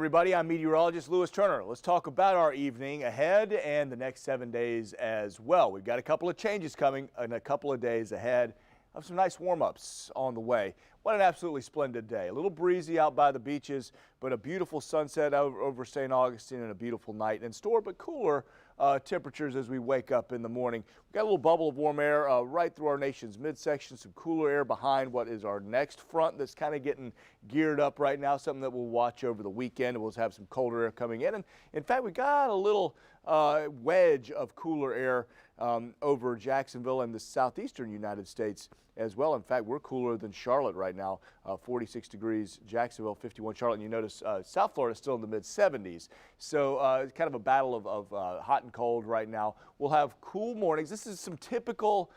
Everybody, I'm meteorologist Lewis Turner. Let's talk about our evening ahead and the next 7 days as well. We've got a couple of changes coming in a couple of days ahead of some nice warm-ups on the way. What an absolutely splendid day. A little breezy out by the beaches, but a beautiful sunset over St. Augustine and a beautiful night in store, but cooler temperatures as we wake up in the morning. We've got a little bubble of warm air right through our nation's midsection, some cooler air behind what is our next front that's kind of getting geared up right now, something that we'll watch over the weekend. We'll have some colder air coming in. And in fact, we got a little wedge of cooler air over Jacksonville and the southeastern United States as well. In fact, we're cooler than Charlotte right now, 46 degrees Jacksonville, 51 Charlotte. And you notice South Florida is still in the mid-70s. So it's kind of a battle of hot and cold right now. We'll have cool mornings. This is some typical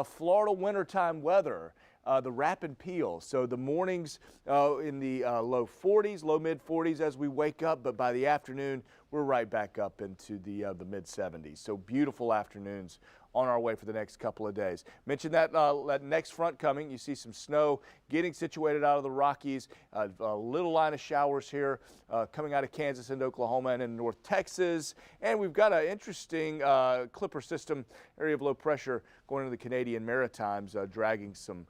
Florida wintertime weather. The rapid peel. So the mornings in the low 40s, low mid 40s as we wake up, but by the afternoon we're right back up into the mid 70s. So beautiful afternoons on our way for the next couple of days. Mentioned that that next front coming. You see some snow getting situated out of the Rockies. A little line of showers here coming out of Kansas into Oklahoma and in North Texas. And we've got an interesting clipper system, area of low pressure going into the Canadian Maritimes, dragging some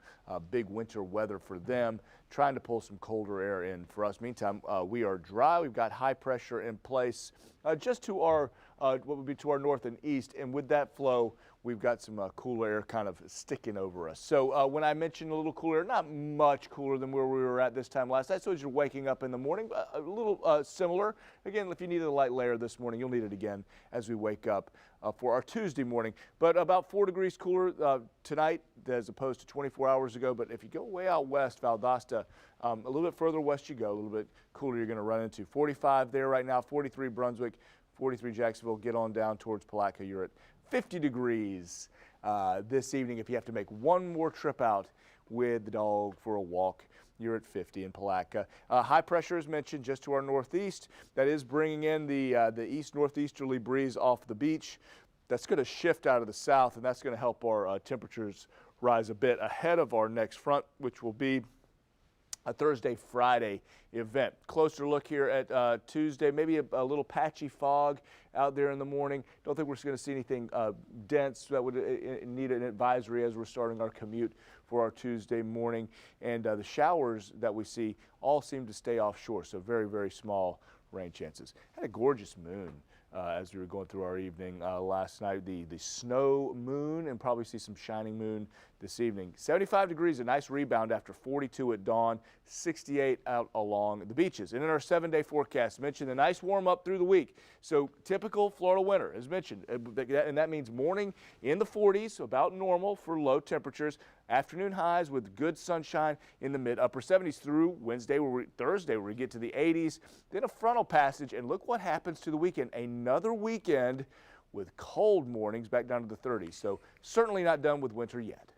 big winter weather for them, trying to pull some colder air in for us. Meantime, we are dry. We've got high pressure in place just to our what would be to our north and east, and with that flow, we've got some cooler air kind of sticking over us. So when I mentioned a little cooler, not much cooler than where we were at this time last night. So as you're waking up in the morning, a little similar. Again, if you needed a light layer this morning, you'll need it again as we wake up for our Tuesday morning. But about 4 degrees cooler tonight as opposed to 24 hours ago. But if you go way out west, Valdosta, a little bit further west you go, a little bit cooler you're going to run into. 45 there right now, 43 Brunswick, 43 Jacksonville. Get on down towards Palatka. You're at 50 degrees this evening. If you have to make one more trip out with the dog for a walk, you're at 50 in Palatka. High pressure is mentioned just to our northeast. That is bringing in the east-northeasterly breeze off the beach. That's going to shift out of the south, and that's going to help our temperatures rise a bit ahead of our next front, which will be a Thursday-Friday event. Closer look here at Tuesday, maybe a little patchy fog out there in the morning. Don't think we're going to see anything dense that would need an advisory as we're starting our commute for our Tuesday morning. And the showers that we see all seem to stay offshore, so very, very small rain chances. Had a gorgeous moon as we were going through our evening last night. The snow moon, and probably see some shining moon this evening. 75 degrees, a nice rebound after 42 at dawn, 68 out along the beaches. And in our 7-day forecast, mentioned a nice warm up through the week. So typical Florida winter, as mentioned, and that means morning in the 40s, about normal for low temperatures. Afternoon highs with good sunshine in the mid-upper 70s through Thursday, where we get to the 80s. Then a frontal passage, and look what happens to the weekend. Another weekend with cold mornings back down to the 30s. So certainly not done with winter yet.